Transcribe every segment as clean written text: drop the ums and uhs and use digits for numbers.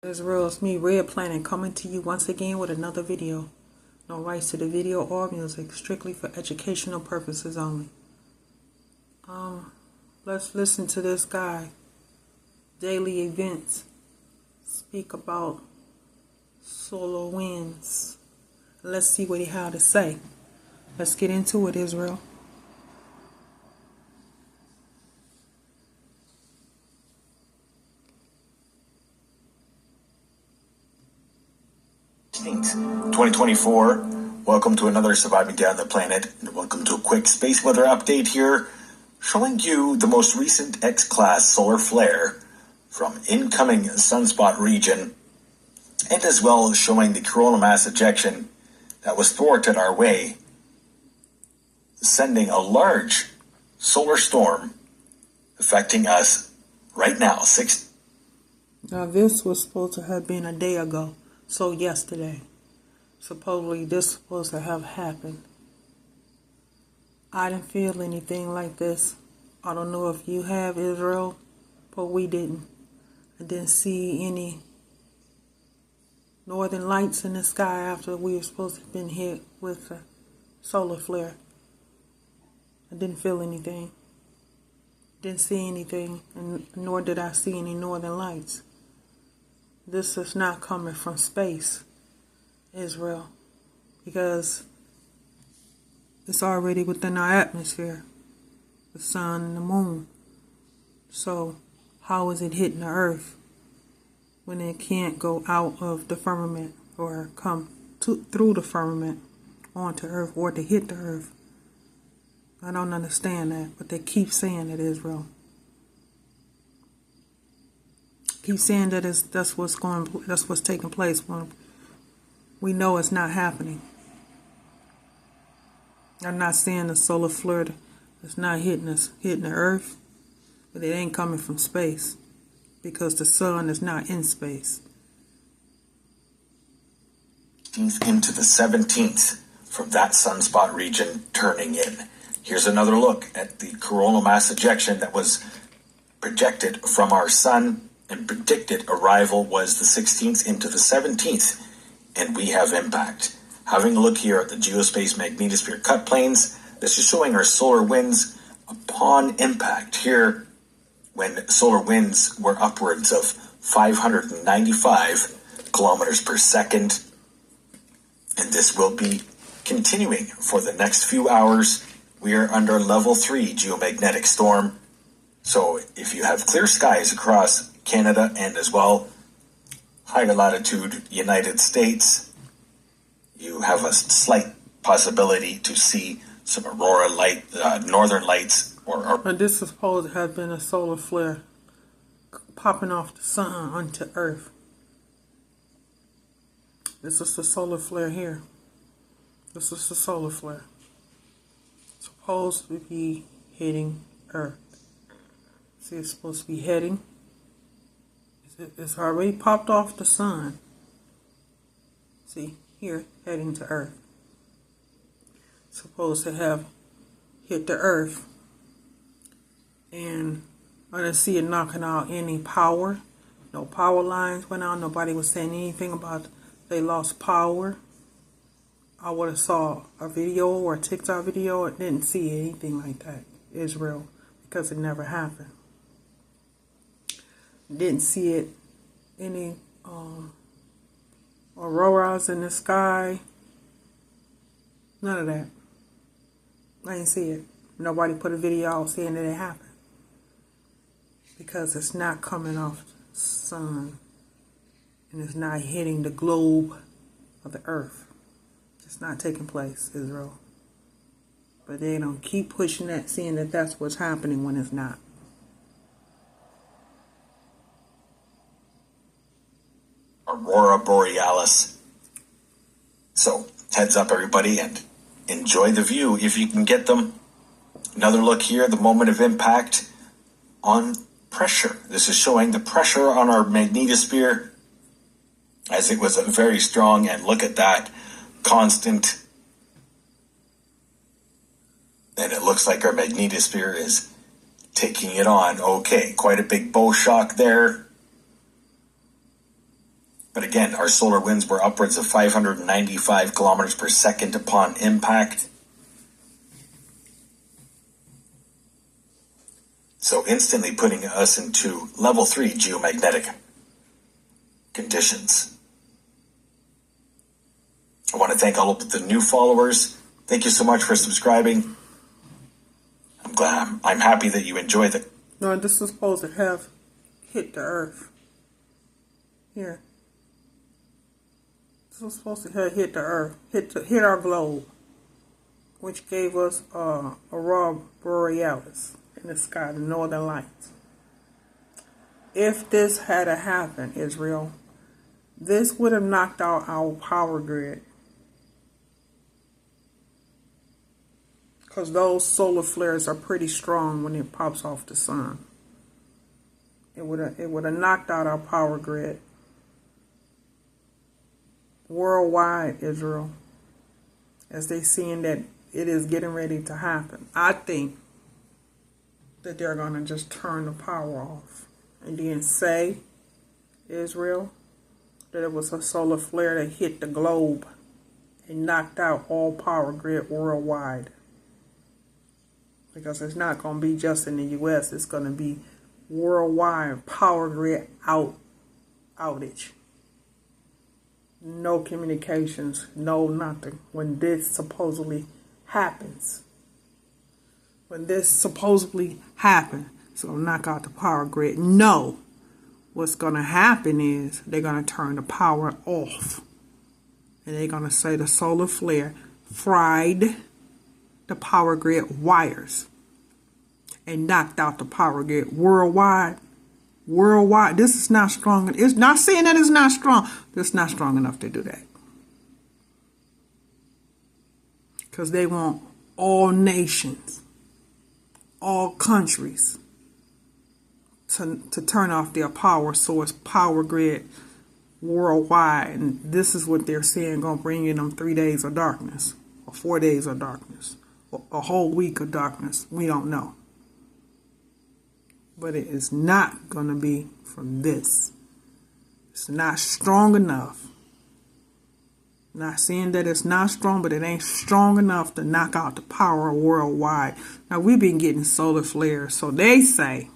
Israel, it's me, Red Planet, coming to you once again with another video. No rights to the video or music, strictly for educational purposes only. Let's listen to this guy. Daily events speak about solar winds. Let's see what he had to say. Let's get into it, Israel. Thanks. 2024, welcome to another Surviving Down the Planet, and welcome to a quick space weather update here, showing you the most recent X-class solar flare from incoming sunspot region, and as well as showing the coronal mass ejection that was thwarted our way, sending a large solar storm affecting us right now. Now this was supposed to have been a day ago. So yesterday, supposedly this was supposed to have happened. I didn't feel anything like this. I don't know if you have, Israel, but we didn't. I didn't see any northern lights in the sky after we were supposed to have been hit with a solar flare. I didn't feel anything. Didn't see anything, and nor did I see any northern lights. This is not coming from space, Israel, because it's already within our atmosphere, the sun and the moon. So how is it hitting the earth when it can't go out of the firmament or come through the firmament onto earth or to hit the earth? I don't understand that, but they keep saying it, Israel. Keep saying that that's what's taking place when we know it's not happening. I'm not saying the solar flare is not hitting the earth, but it ain't coming from space because the sun is not in space. Into the 17th from that sunspot region turning in. Here's another look at the coronal mass ejection that was projected from our sun, and predicted arrival was the 16th into the 17th, and we have impact. Having a look here at the geospace magnetosphere cut planes, this is showing our solar winds upon impact. Here, when solar winds were upwards of 595 kilometers per second, and this will be continuing for the next few hours. We are under level 3 geomagnetic storm. So if you have clear skies across Canada and as well higher latitude United States, you have a slight possibility to see some aurora light, northern lights. And this is supposed to have been a solar flare popping off the sun onto Earth. This is the solar flare here. This is the solar flare. Supposed to be hitting Earth. See, it's supposed to be heading. It's already popped off the sun. See, here, heading to Earth. Supposed to have hit the Earth. And I didn't see it knocking out any power. No power lines went out. Nobody was saying anything about they lost power. I would have saw a video or a TikTok video. I didn't see anything like that, Israel, because it never happened. Didn't see it, any auroras in the sky. None of that. I didn't see it. Nobody put a video out saying that it happened. Because it's not coming off the sun. And it's not hitting the globe of the earth. It's not taking place, Israel. But they don't keep pushing that, saying that that's what's happening when it's not. Aurora Borealis. So, heads up everybody and enjoy the view if you can get them. Another look here, the moment of impact on pressure. This is showing the pressure on our magnetosphere as it was very strong, and look at that, constant. And it looks like our magnetosphere is taking it on. Okay, quite a big bow shock there. But again, our solar winds were upwards of 595 kilometers per second upon impact. So instantly putting us into level 3 geomagnetic conditions. I want to thank all of the new followers. Thank you so much for subscribing. I'm happy that you enjoy the... No, this is supposed to have hit the earth. Here. This was supposed to have hit the earth, hit our globe, which gave us aurora borealis in the sky, the northern lights. If this had happened, Israel, this would have knocked out our power grid. Because those solar flares are pretty strong when it pops off the sun. It would have knocked out our power grid. Worldwide, Israel, as they seeing that it is getting ready to happen. I think that they're going to just turn the power off and then say, Israel, that it was a solar flare that hit the globe and knocked out all power grid worldwide. Because it's not going to be just in the U.S. It's going to be worldwide power grid outage. No communications, no nothing. When this supposedly happens. When this supposedly happens, it's going to knock out the power grid. No. What's going to happen is they're going to turn the power off. And they're going to say the solar flare fried the power grid wires and knocked out the power grid worldwide. This is not strong. It's not saying that it's not strong. It's not strong enough to do that. Because they want all nations, all countries to turn off their power source, power grid worldwide. And this is what they're saying going to bring in them 3 days of darkness, or 4 days of darkness, or a whole week of darkness. We don't know. But it is not going to be from this. It's not strong enough. Not saying that it's not strong, but it ain't strong enough to knock out the power worldwide. Now, we've been getting solar flares, so they say,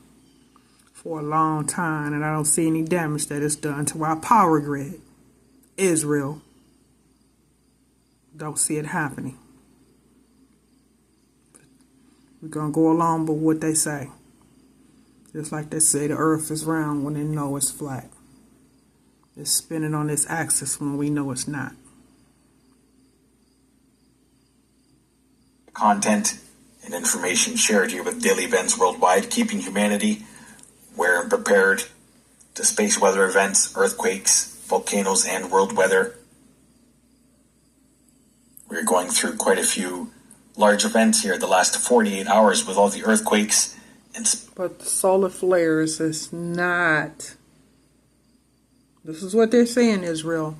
for a long time, and I don't see any damage that is done to our power grid. Israel, don't see it happening. We're going to go along with what they say. Just like they say the earth is round when they know it's flat. It's spinning on its axis when we know it's not. Content and information shared here with Daily Events Worldwide, keeping humanity aware and prepared to space weather events, earthquakes, volcanoes, and world weather. We're going through quite a few large events here the last 48 hours with all the earthquakes. But the solar flares is not. This is what they're saying, Israel.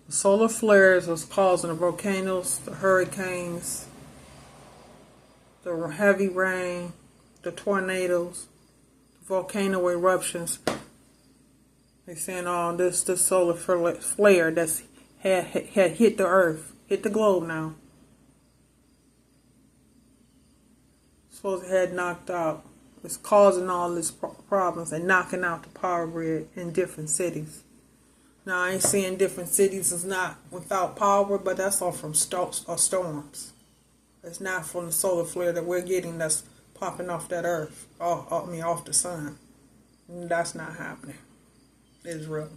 The solar flares is causing the volcanoes, the hurricanes, the heavy rain, the tornadoes, the volcano eruptions. They're saying, oh, this solar flare that's had hit the earth, hit the globe now. Supposed to had knocked out. It's causing all these problems and knocking out the power grid in different cities. Now, I ain't saying different cities is not without power, but that's all from storms. It's not from the solar flare that we're getting that's popping off that earth, off the sun. That's not happening. Israel.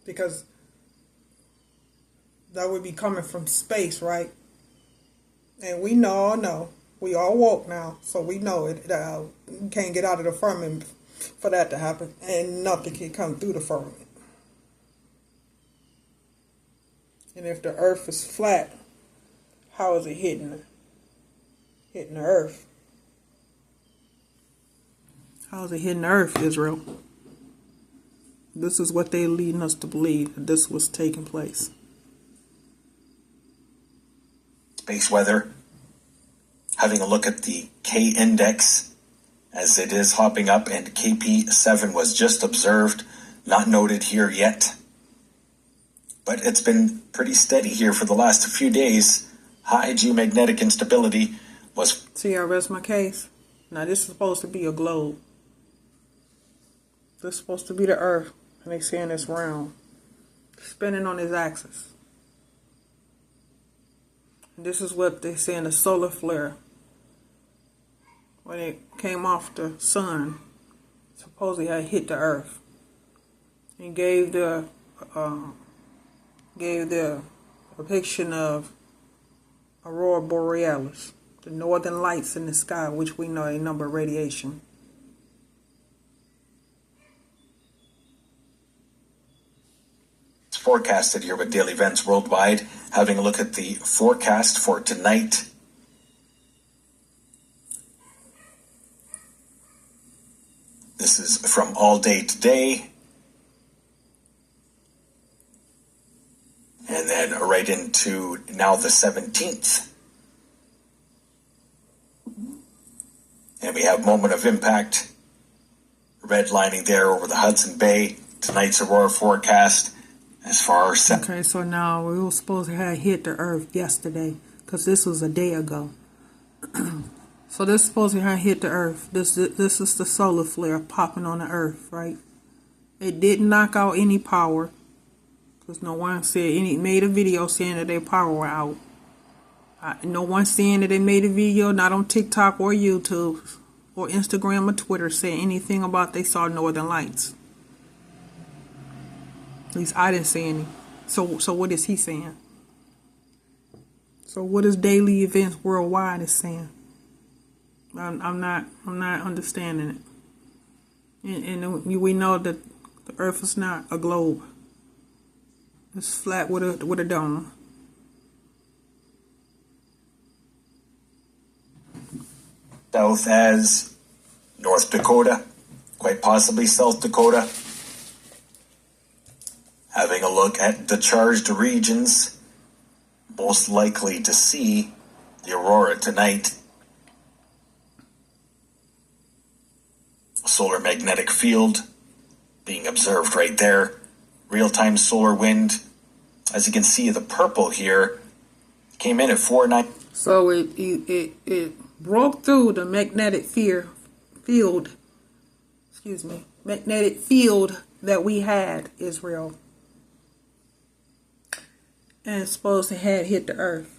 Because that would be coming from space, right? And we know. We all woke now, so we know it. You can't get out of the firmament for that to happen, and nothing can come through the firmament. And if the earth is flat, how is it hitting the earth? How is it hitting the earth, Israel? This is what they're leading us to believe, that this was taking place. Space weather. Having a look at the K index as it is hopping up, and KP7 was just observed, not noted here yet. but it's been pretty steady here for the last few days. High geomagnetic instability was... See, I rest my case. Now, this is supposed to be a globe. This is supposed to be the Earth, and they saying it's round, spinning on its axis. And this is what they saying, the solar flare. When it came off the sun, supposedly had hit the Earth, and gave the depiction of Aurora Borealis, the northern lights in the sky, which we know a number of radiation. It's forecasted here with Daily Events Worldwide. Having a look at the forecast for tonight. This is from All Day Today. And then right into now the 17th. And we have moment of impact redlining there over the Hudson Bay. Tonight's aurora forecast as far as... Okay, so now we were supposed to have hit the Earth yesterday, because this was a day ago. So this is supposed to have hit the Earth. This is the solar flare popping on the Earth, right? It didn't knock out any power, because no one made a video saying that their power were out. No one saying that they made a video, not on TikTok or YouTube or Instagram or Twitter, saying anything about they saw northern lights. At least I didn't see any. So what is he saying? So what is Daily Events Worldwide is saying? I'm not understanding it. And we know that the Earth is not a globe. It's flat with a dome. South as North Dakota, quite possibly South Dakota. Having a look at the charged regions, most likely to see the aurora tonight. Solar magnetic field being observed right there. Real-time solar wind. As you can see, the purple here came in at 4.9. So it broke through the magnetic field. Excuse me, magnetic field that we had, Israel, and it's supposed to have hit the Earth.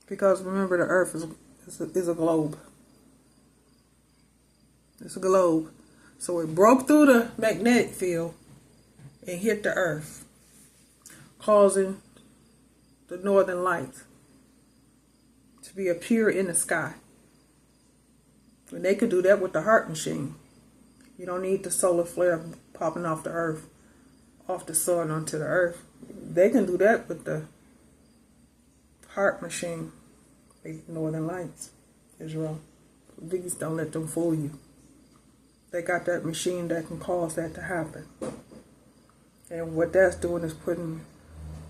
Because remember, the Earth is a globe. It's a globe. So it broke through the magnetic field and hit the Earth, causing the northern lights to appear in the sky. And they could do that with the HAART machine. You don't need the solar flare popping off the Earth, off the sun onto the Earth. They can do that with the HAART machine, the northern lights, Israel. Please don't let them fool you. They got that machine that can cause that to happen. And what that's doing is putting,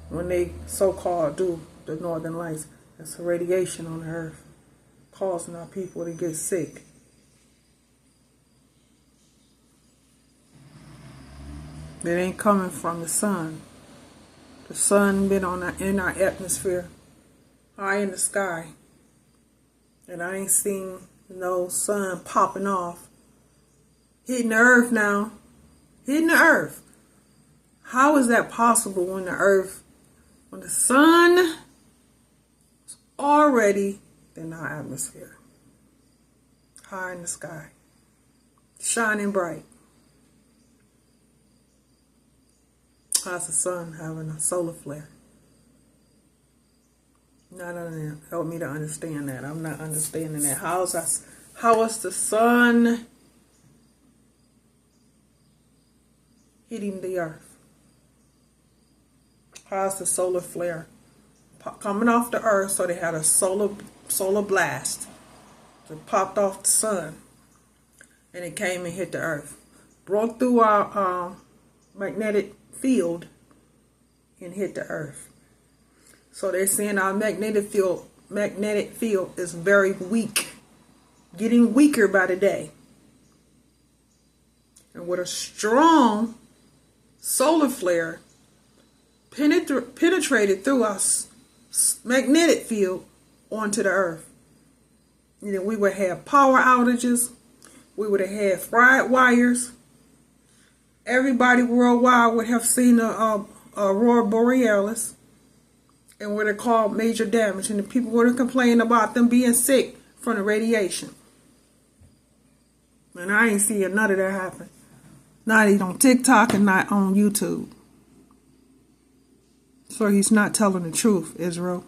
when they so-called do the northern lights, it's radiation on the Earth, causing our people to get sick. It ain't coming from the sun. The sun been in our atmosphere, high in the sky, and I ain't seen no sun popping off, hitting the Earth now, hitting the Earth. How is that possible when the sun is already in our atmosphere, high in the sky, shining bright? How's the sun having a solar flare? Help me to understand that. I'm not understanding that. How is the sun hitting the Earth? How's the solar flare coming off the Earth? So they had a solar blast that popped off the sun, and it came and hit the Earth, broke through our magnetic field and hit the Earth. So they're saying our magnetic field is very weak, getting weaker by the day. And with a strong solar flare penetrated through our magnetic field onto the earth. You know, we would have power outages. We would have had fried wires. Everybody worldwide would have seen a aurora borealis and would have caused major damage. And the people would have complained about them being sick from the radiation. And I ain't seeing none of that happen. Not even on TikTok and not on YouTube. So he's not telling the truth, Israel.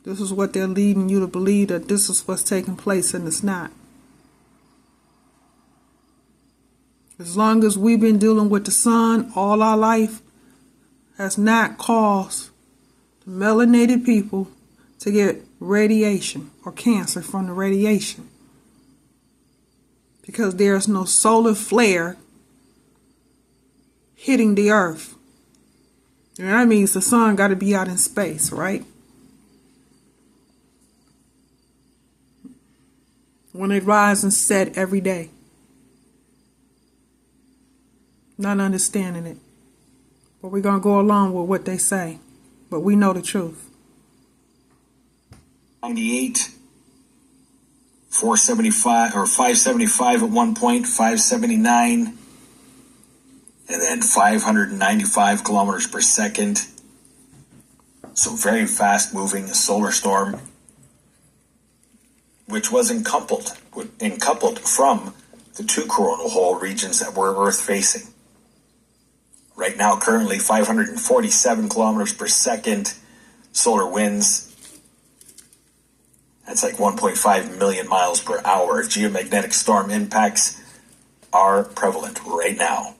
This is what they're leading you to believe, that this is what's taking place, and it's not. As long as we've been dealing with the sun all our life, has not caused the melanated people to get radiation or cancer from the radiation. Because there's no solar flare hitting the earth. And that means the sun got to be out in space, right? When it rises and set every day. Not understanding it. But we're going to go along with what they say. But we know the truth. 98, 475, or 575 at one point, 579, and then 595 kilometers per second. So very fast moving solar storm, which was encoupled from the two coronal hole regions that were Earth facing. Right now, currently 547 kilometers per second solar winds. That's like 1.5 million miles per hour. Geomagnetic storm impacts are prevalent right now.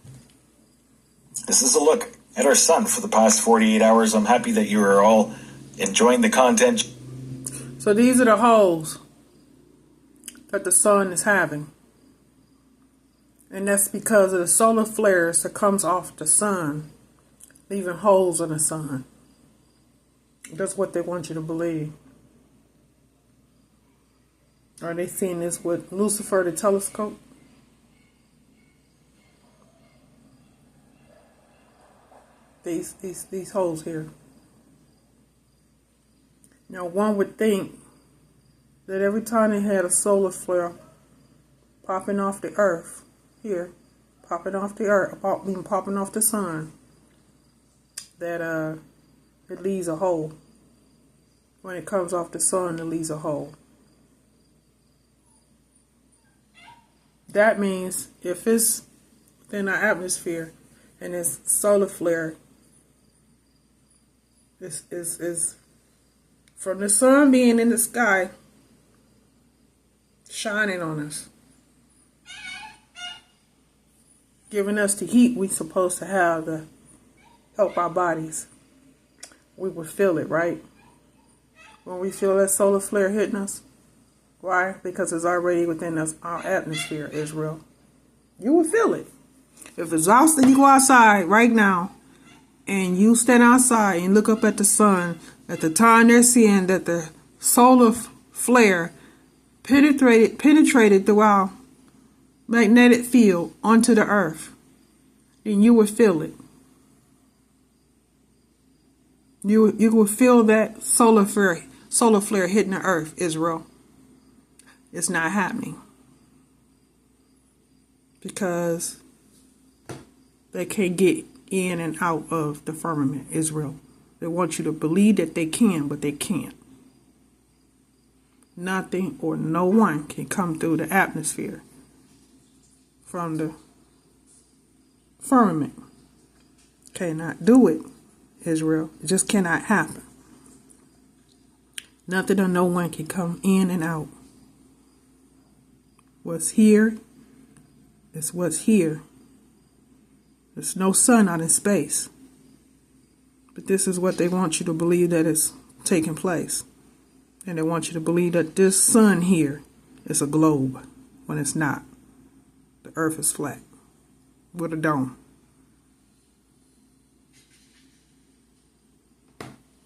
This is a look at our sun for the past 48 hours. I'm happy that you are all enjoying the content. So these are the holes that the sun is having. And that's because of the solar flares that comes off the sun, leaving holes in the sun. That's what they want you to believe. Are they seeing this with Lucifer, the telescope? These holes here. Now one would think that every time they had a solar flare popping off the earth, here, popping off the earth, popping off the sun, that it leaves a hole. When it comes off the sun, it leaves a hole. That means if it's in our atmosphere and it's solar flare, is from the sun being in the sky, shining on us, giving us the heat we're supposed to have to help our bodies. We would feel it, right? When we feel that solar flare hitting us. Why? Because it's already within us, our atmosphere, Israel. You will feel it. If it's exhausted, you go outside right now and you stand outside and look up at the sun. At the time they're seeing that the solar flare penetrated through our magnetic field onto the earth, then you will feel it. You will feel that solar flare hitting the earth, Israel. It's not happening because they can't get in and out of the firmament, Israel. They want you to believe that they can, but they can't. Nothing or no one can come through the atmosphere from the firmament. Cannot do it, Israel. It just cannot happen. Nothing or no one can come in and out. What's here is what's here. There's no sun out in space. But this is what they want you to believe that is taking place. And they want you to believe that this sun here is a globe when it's not. The earth is flat with a dome.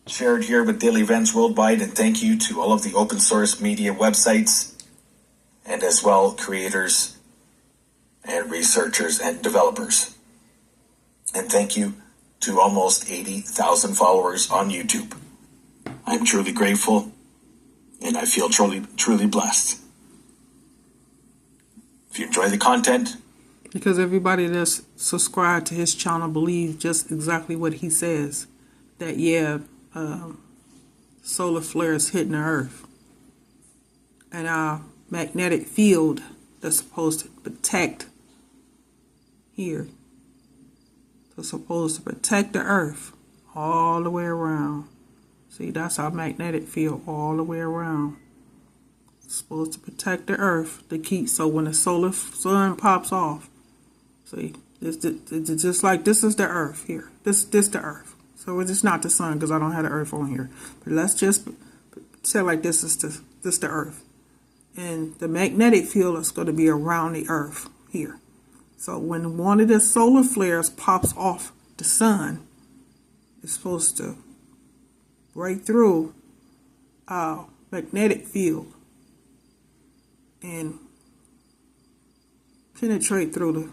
Shared here with Daily Events Worldwide, and thank you to all of the open source media websites and as well creators and researchers and developers. And thank you to almost 80,000 followers on YouTube. I'm truly grateful, and I feel truly blessed. If you enjoy the content, because everybody that's subscribed to his channel believes just exactly what he says. That, solar flares hitting the earth. And our magnetic field that's supposed to protect here. It's supposed to protect the earth all the way around. See, that's our magnetic field all the way around. It's supposed to protect the earth to keep, so when the sun pops off, see, it's just like this is the earth here. This the earth. So it's not the sun because I don't have the earth on here. But let's just say like this is the earth. And the magnetic field is going to be around the earth here. So when one of the solar flares pops off the sun, it's supposed to break through our magnetic field and penetrate through the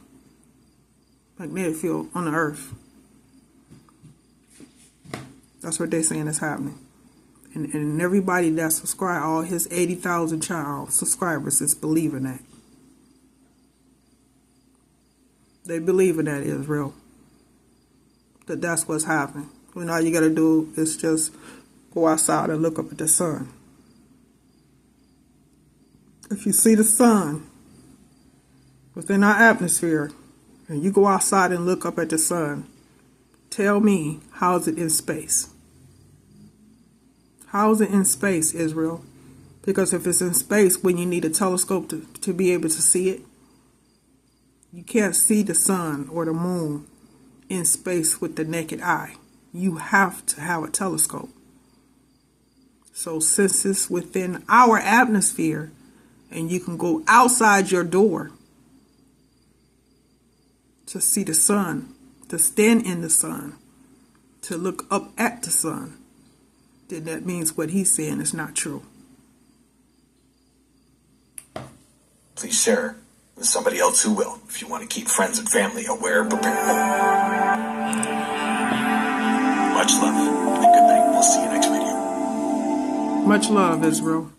magnetic field on the earth. That's what they're saying is happening. And everybody that subscribed, all his 80,000 subscribers is believing that. They believe in that, Israel. That's what's happening. When all you got to do is just go outside and look up at the sun. If you see the sun within our atmosphere, and you go outside and look up at the sun, tell me, how is it in space? How is it in space, Israel? Because if it's in space, when you need a telescope to be able to see it, you can't see the sun or the moon in space with the naked eye. You have to have a telescope. So since it's within our atmosphere, and you can go outside your door to see the sun, to stand in the sun, to look up at the sun, then that means what he's saying is not true. please share with somebody else who will, if you want to keep friends and family aware and prepared. Much love and good night. We'll see you next video. Much love, Israel.